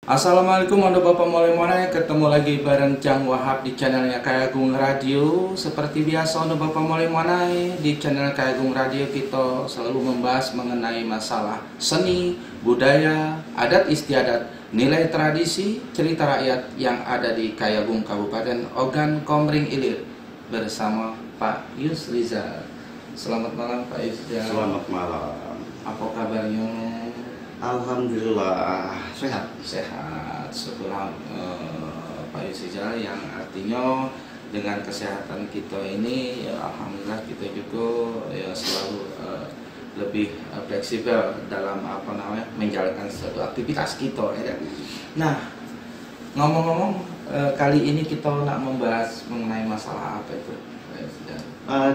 Assalamualaikum anda bapak mulai ketemu lagi bareng Jang Wahab di channelnya Kayagung Radio. Seperti biasa anda bapak mulai di channel Kayagung Radio kita selalu membahas mengenai masalah seni, budaya, adat istiadat, nilai tradisi, cerita rakyat yang ada di Kayagung Kabupaten Ogan Komering Ilir bersama Pak Yus Rizal. Selamat malam Pak Yus Rizal. Selamat malam. Apa kabarnya? Alhamdulillah sehat. Sehat, syukur Pak Yusizal, yang artinya dengan kesehatan kita ini ya, alhamdulillah kita juga ya selalu lebih fleksibel dalam menjalankan suatu aktivitas kita ya. Nah, ngomong-ngomong kali ini kita nak membahas mengenai masalah apa itu Pak Yusizal?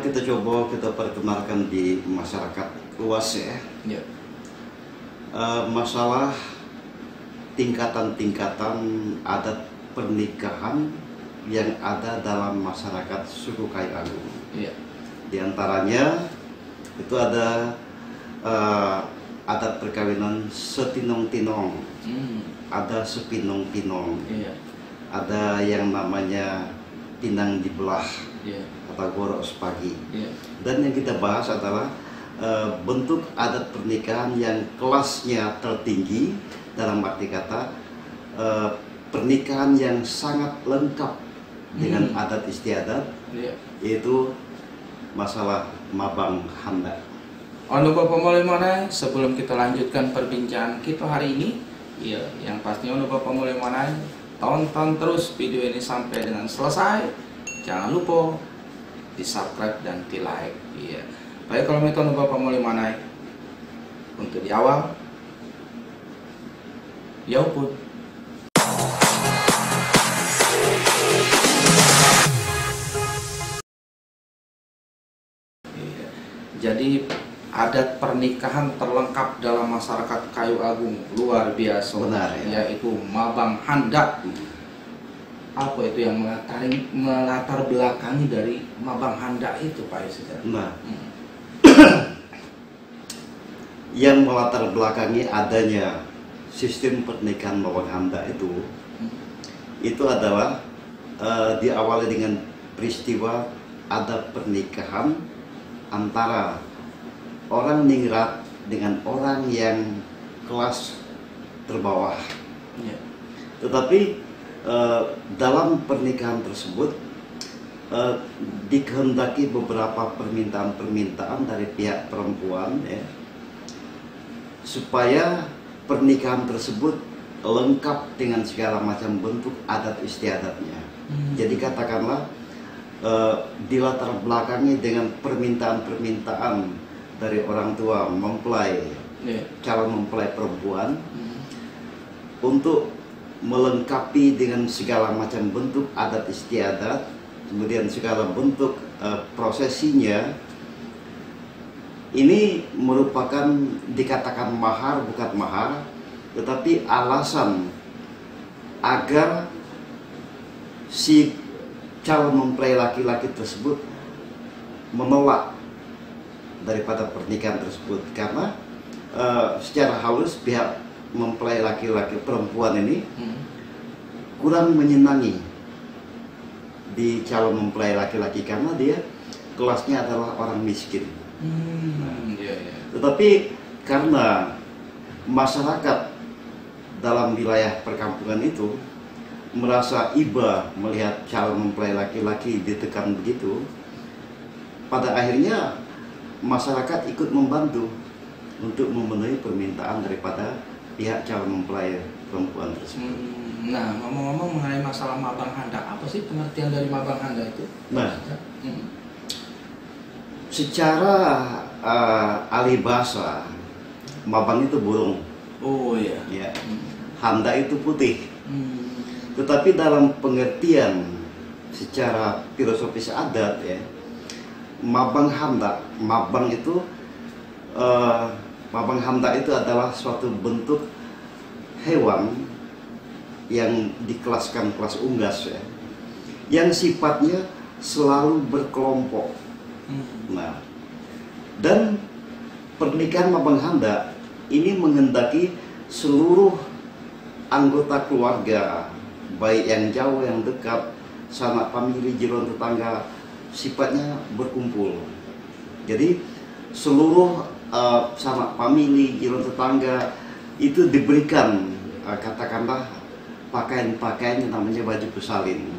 Kita coba kita perkenalkan di masyarakat luas ya. Ya. Masalah tingkatan-tingkatan adat pernikahan yang ada dalam masyarakat suku Kayagung. Iya. Di antaranya itu ada adat perkawinan setinong-tinong, ada sepinong-pinong, Iya. ada yang namanya pinang dibelah, Iya. atau gorok sepagi. Iya. Dan yang kita bahas adalah bentuk adat pernikahan yang kelasnya tertinggi, dalam arti kata pernikahan yang sangat lengkap dengan adat istiadat, yaitu masalah mabang handa. Anu bapak mulai mana? Sebelum kita lanjutkan perbincangan kita hari ini, ya, yang pastinya anu bapak mulai mana? Tonton terus video ini sampai dengan selesai. Jangan lupa di subscribe dan di like. Iya. Baik, kalau itu anu bapak mulai mana? Untuk di awal, ya pun. Iya. Jadi adat pernikahan terlengkap dalam masyarakat Kayu Agung luar biasa. Benar ya. Yaitu mabang handa. Apa itu yang melatar belakangi dari mabang handa itu Pak Yusizal? Nah, yang melatar belakangi adanya sistem pernikahan mabang handa itu adalah diawali dengan peristiwa ada pernikahan antara orang ningrat dengan orang yang kelas terbawah. Ya. Tetapi dalam pernikahan tersebut dikehendaki beberapa permintaan-permintaan dari pihak perempuan ya, supaya pernikahan tersebut lengkap dengan segala macam bentuk adat istiadatnya. Jadi katakanlah dilatar belakangi dengan permintaan-permintaan dari orang tua mempelai, calon mempelai perempuan, untuk melengkapi dengan segala macam bentuk adat istiadat, kemudian segala bentuk prosesinya. Ini merupakan dikatakan mahar, bukan mahar, tetapi alasan agar si calon mempelai laki-laki tersebut menolak daripada pernikahan tersebut, karena secara halus pihak mempelai laki-laki perempuan ini kurang menyenangi di calon mempelai laki-laki karena dia kelasnya adalah orang miskin. Tetapi karena masyarakat dalam wilayah perkampungan itu merasa iba melihat calon mempelai laki-laki ditekan begitu, pada akhirnya masyarakat ikut membantu untuk memenuhi permintaan daripada pihak calon mempelai perempuan tersebut. Nah, ngomong-ngomong mengenai masalah mabang handa, apa sih pengertian dari mabang handa itu? Nah, secara alih bahasa, mabang itu burung. Oh iya. Ya. Handa itu putih. Tetapi dalam pengertian secara filosofis adat ya, mabang handa, mabang handa itu adalah suatu bentuk hewan yang dikelaskan kelas unggas ya, yang sifatnya selalu berkelompok. Nah, dan pernikahan mabang handa ini menghendaki seluruh anggota keluarga, baik yang jauh yang dekat, sanak famili, jiran tetangga, sifatnya berkumpul. Jadi seluruh sanak famili, jiran tetangga itu diberikan katakanlah pakaian-pakaian yang namanya baju pesalin,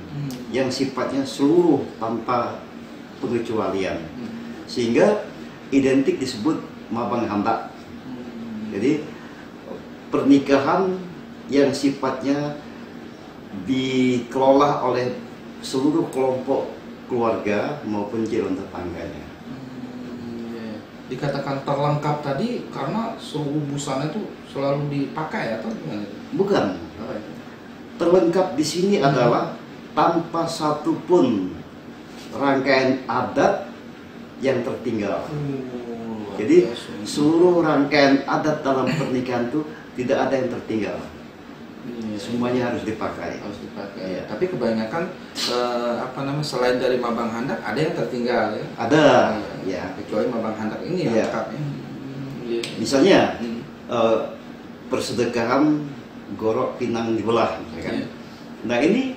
yang sifatnya seluruh tanpa pengecualian, sehingga identik disebut mabang handak. Jadi pernikahan yang sifatnya dikelola oleh seluruh kelompok keluarga maupun jiran tetangganya. Dikatakan terlengkap tadi karena seluruh busana itu selalu dipakai atau gimana? Bukan. Terlengkap di sini adalah tanpa satupun rangkaian adat yang tertinggal. Jadi seluruh rangkaian adat dalam pernikahan itu tidak ada yang tertinggal. Semuanya harus dipakai. Ya. Tapi kebanyakan selain dari mabang handak ada yang tertinggal ya. Ada. Ya. Kecuali mabang handak ini ya. Lengkapnya. Misalnya persedekahan gorok pinang dibelah, misalkan. Nah ini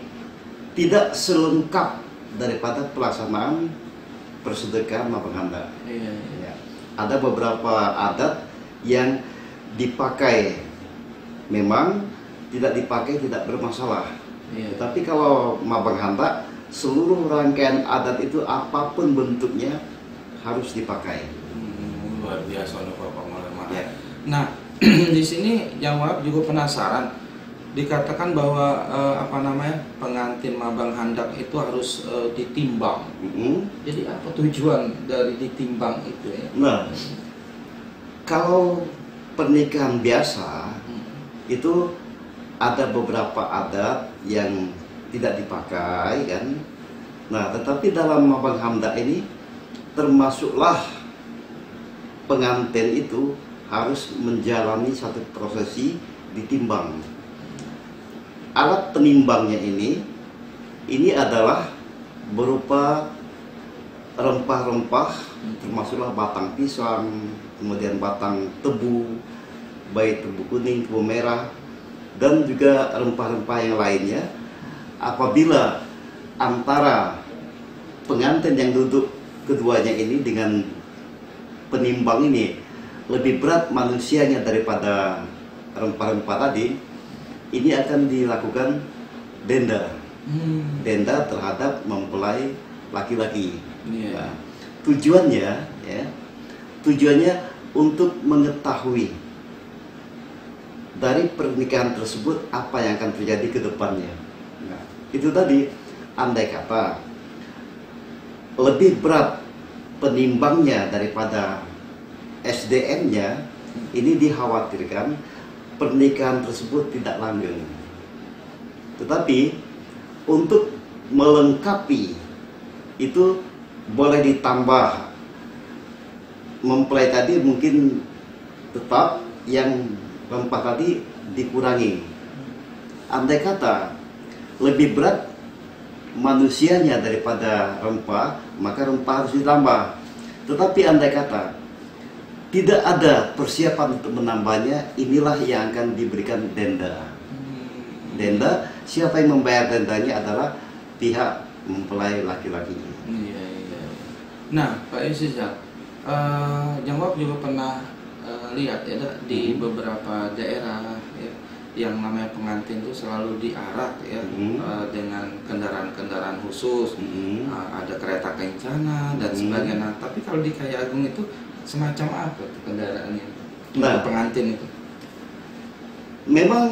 tidak selengkap daripada pelaksanaan persedekahan mabang handak. Ya. Ada beberapa adat yang dipakai, memang tidak dipakai tidak bermasalah. Tapi kalau mabang handak, seluruh rangkaian adat itu apapun bentuknya harus dipakai. Luar biasa Bapak Maulana. Nah, di sini yang Wahab juga penasaran. Dikatakan bahwa pengantin mabang handak itu harus ditimbang. Jadi apa tujuan dari ditimbang itu ya? Nah, kalau pernikahan biasa itu ada beberapa adat yang tidak dipakai kan. Nah, tetapi dalam mabang handak ini termasuklah pengantin itu harus menjalani satu prosesi ditimbang. Alat penimbangnya ini adalah berupa rempah-rempah, termasuklah batang pisang, kemudian batang tebu, baik tebu kuning, tebu merah, dan juga rempah-rempah yang lainnya. Apabila antara pengantin yang duduk keduanya ini dengan penimbang ini lebih berat manusianya daripada rempah-rempah tadi, ini akan dilakukan denda. Denda terhadap mempelai laki-laki. Nah, tujuannya untuk mengetahui dari pernikahan tersebut apa yang akan terjadi ke depannya. Nah, itu tadi, andai kata lebih berat penimbangnya daripada SDM-nya, ini dikhawatirkan pernikahan tersebut tidak langgeng. Tetapi untuk melengkapi itu boleh ditambah. Mempelai tadi mungkin tetap, yang rempah tadi dikurangi. Andai kata lebih berat manusianya daripada rempah, maka rempah harus ditambah. Tetapi andai kata tidak ada persiapan untuk menambahnya, inilah yang akan diberikan denda. Denda, siapa yang membayar dendanya adalah pihak mempelai laki-laki. Nah, Pak Yusizal, Jangwab juga pernah lihat ya di beberapa daerah ya, yang namanya pengantin itu selalu diarak ya dengan kendaraan-kendaraan khusus, ada kereta kencana dan sebagainya. Tapi kalau di Kaya Agung itu semacam apa tuh kendaraannya untuk pengantin itu? Memang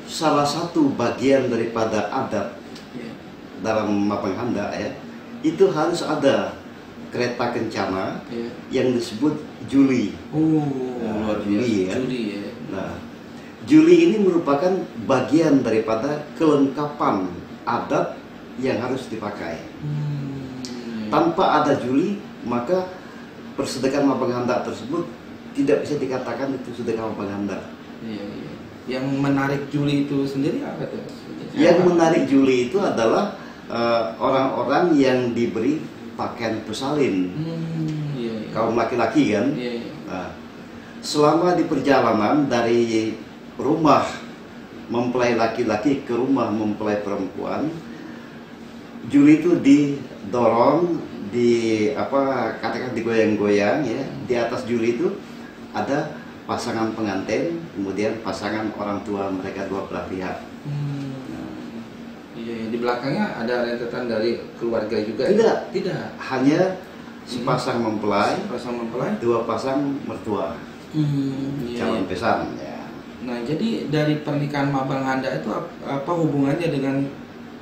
salah satu bagian daripada adat dalam mabang handak ya, itu harus ada kereta kencana yang disebut juli. Luar biasa. Juli ya. Nah, juli ini merupakan bagian daripada kelengkapan adat yang harus dipakai. Tanpa ada juli, maka persedekahan mabang handak tersebut tidak bisa dikatakan itu sedekah mabang handak. Yang menarik juli itu sendiri apa tuh? Yang menarik juli itu adalah orang-orang yang diberi pakaian pesalin, kaum laki-laki kan. Nah, selama di perjalanan dari rumah mempelai laki-laki ke rumah mempelai perempuan, Juli itu didorong, katakan digoyang-goyang ya. Di atas Juli itu ada pasangan pengantin, kemudian pasangan orang tua mereka dua belah pihak. Iya, di belakangnya ada rentetan dari keluarga juga. Tidak. Hanya sepasang mempelai, dua pasang mertua, calon besan. Ya. Nah, jadi dari pernikahan Mabang Handa itu apa hubungannya dengan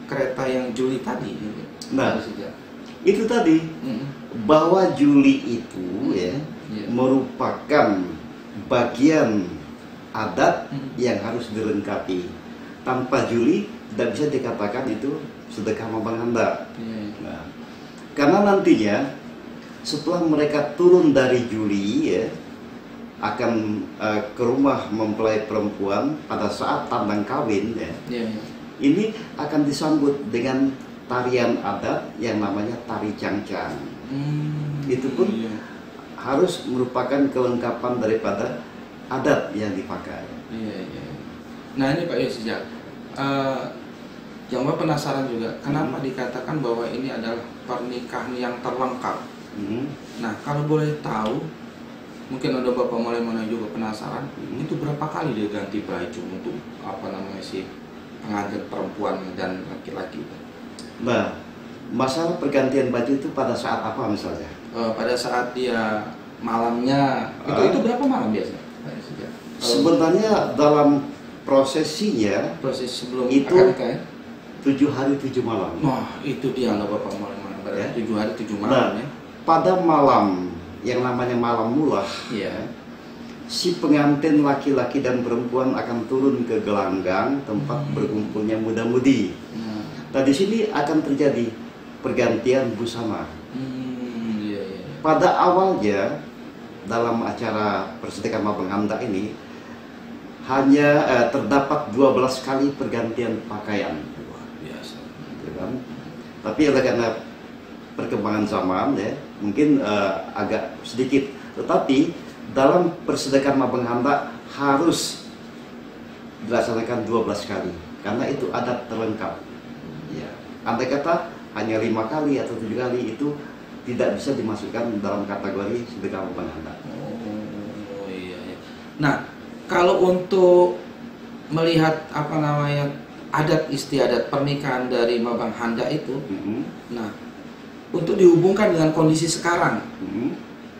kereta yang Juli tadi? Nah, itu tadi bahwa Juli itu merupakan bagian adat yang harus dilengkapi. Tanpa Juli tidak bisa dikatakan itu sedekah Mabang Handa. Nah, karena nantinya setelah mereka turun dari Juli ya, akan ke rumah mempelai perempuan pada saat tandang kawin ya. Ini akan disambut dengan tarian adat yang namanya tari cangcang. Itu pun harus merupakan kelengkapan daripada adat yang dipakai. Nah, ini Pak Yosijak, yang Bapak penasaran juga, kenapa dikatakan bahwa ini adalah pernikahan yang terlengkap? Nah, kalau boleh tahu, mungkin ada Bapak mulai juga penasaran, itu berapa kali dia ganti baju untuk si pengantin perempuan dan laki-laki? Nah, masalah pergantian baju itu pada saat apa misalnya? Pada saat dia malamnya, itu berapa malam biasanya? Sebenarnya dalam prosesinya, proses sebelum itu akad nikah, 7 hari 7 malam. Wah, itu dia loh Bapak berarti 7 hari 7 malam. Nah, pada malam yang namanya malam mulah, si pengantin laki-laki dan perempuan akan turun ke gelanggang tempat berkumpulnya muda-mudi. Nah, di sini akan terjadi pergantian busana. Pada awalnya dalam acara persedekah Mabang Handa ini hanya terdapat 12 kali pergantian pakaian. Biasa. Tapi karena perkembangan zaman ya, mungkin agak sedikit. Tetapi dalam persedekah Mabang Handa harus dilaksanakan 12 kali karena itu adat terlengkap. Ya. Andai kata hanya 5 kali atau 7 kali itu tidak bisa dimasukkan dalam kategori sedekah Mabang Handa. Nah, kalau untuk melihat adat istiadat pernikahan dari Mabang Handa itu, nah untuk dihubungkan dengan kondisi sekarang,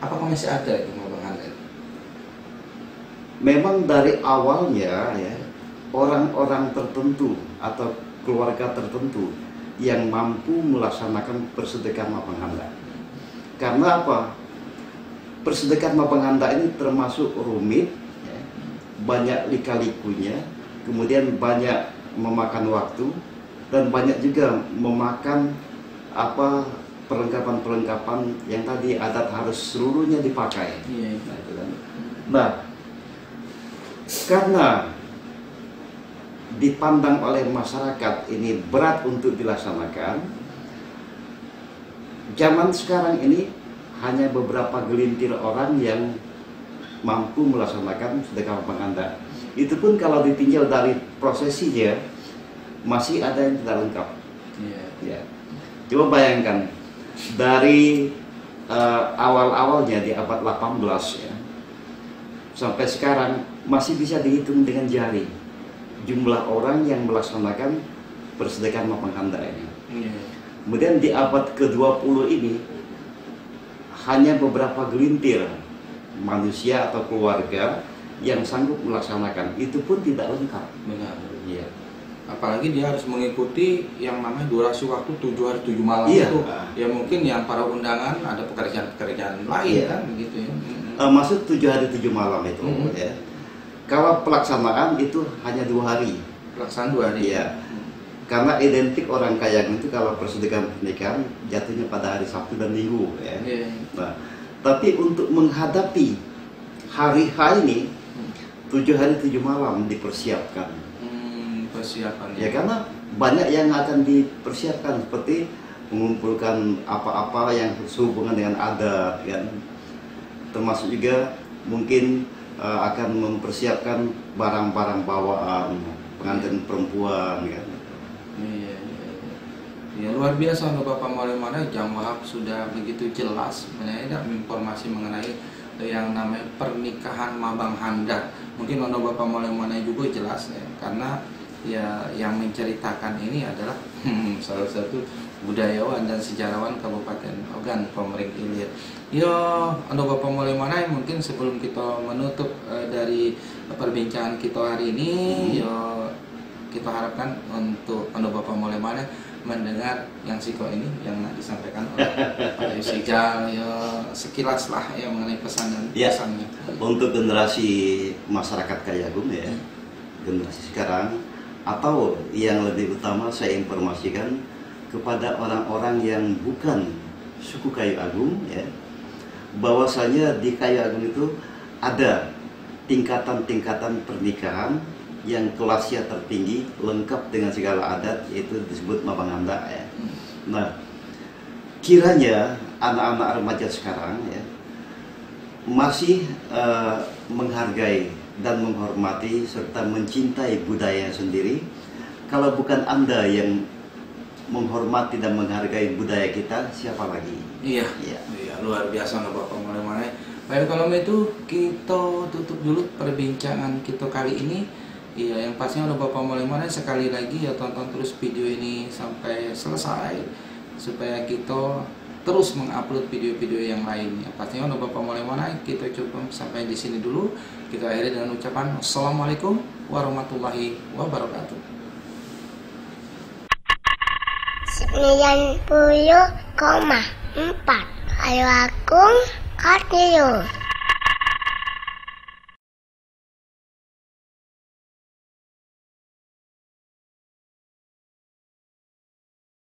apakah masih ada itu Mabang Handa? Memang dari awalnya ya, orang-orang tertentu atau keluarga tertentu yang mampu melaksanakan persedekah Mabang Handa. Karena apa? Persedekah Mabang Handa ini termasuk rumit, ya, banyak lika-likunya, kemudian banyak memakan waktu dan banyak juga memakan perlengkapan-perlengkapan yang tadi adat harus seluruhnya dipakai. Nah, karena dipandang oleh masyarakat ini berat untuk dilaksanakan, zaman sekarang ini hanya beberapa gelintir orang yang mampu melaksanakan sedekah Mabang Handa. Itu pun kalau ditinjau dari prosesinya masih ada yang tidak lengkap. Ya. Coba bayangkan dari awal-awalnya di abad 18 ya, sampai sekarang masih bisa dihitung dengan jari jumlah orang yang melaksanakan persedekah Mabang Handa ini. Kemudian di abad ke-20 ini hanya beberapa gelintir manusia atau keluarga yang sanggup melaksanakan. Itu pun tidak lengkap. Benar. Iya. Apalagi dia harus mengikuti yang namanya durasi waktu 7 hari 7 malam itu. Ya mungkin yang para undangan ada pekerjaan-pekerjaan lain kan begitu ya. Maksud 7 hari 7 malam itu ya. Kalau pelaksanaan itu hanya 2 hari. Pelaksanaan 2 hari. Iya. Karena identik orang Kayang itu kalau persedekah pernikahan jatuhnya pada hari Sabtu dan Minggu ya. Nah, tapi untuk menghadapi hari H ini 7 hari 7 malam dipersiapkan. Persiapan ya karena banyak yang akan dipersiapkan seperti mengumpulkan apa-apa yang sehubungan dengan adat kan. Termasuk juga mungkin akan mempersiapkan barang-barang bawaan pengantin perempuan kan. Iya, iya, iya. Ya luar biasa untuk Bapak Maulana, Jang Wahab sudah begitu jelas sebenarnya informasi mengenai yang namanya pernikahan mabang handap. Mungkin untuk Bapak Maulana juga jelas ya, karena ya yang menceritakan ini adalah salah satu budayawan dan sejarawan Kabupaten Ogan, Komering Ilir. Yo, untuk Bapak Maulana, mungkin sebelum kita menutup dari perbincangan kita hari ini, yo kita harapkan untuk Bapak Maulana mendengar yang siko ini yang disampaikan oleh Pak Yusijal, ya sekilas lah ya mengenai pesannya. Untuk generasi masyarakat Kayagung ya, generasi sekarang, atau yang lebih utama saya informasikan kepada orang-orang yang bukan suku Kayu Agung ya, bahwasanya di Kayu Agung itu ada tingkatan-tingkatan pernikahan yang kelasnya tertinggi, lengkap dengan segala adat, yaitu disebut mabang handap ya. Nah, kiranya anak-anak remaja sekarang ya masih menghargai dan menghormati serta mencintai budaya sendiri. Kalau bukan Anda yang menghormati dan menghargai budaya kita, siapa lagi? Iya, luar biasa Bapak Maulana. Baik, kalau itu kita tutup dulu perbincangan kita kali ini. Iya, yang pastinya udah Bapak Maulana, sekali lagi ya tonton terus video ini sampai selesai supaya kita terus mengupload video-video yang lainnya. Pastinya udah Bapak Maulana, kita cukup sampai di sini dulu. Kita akhiri dengan ucapan Assalamualaikum warahmatullahi wabarakatuh. 90,4 Kayu Agung Radio.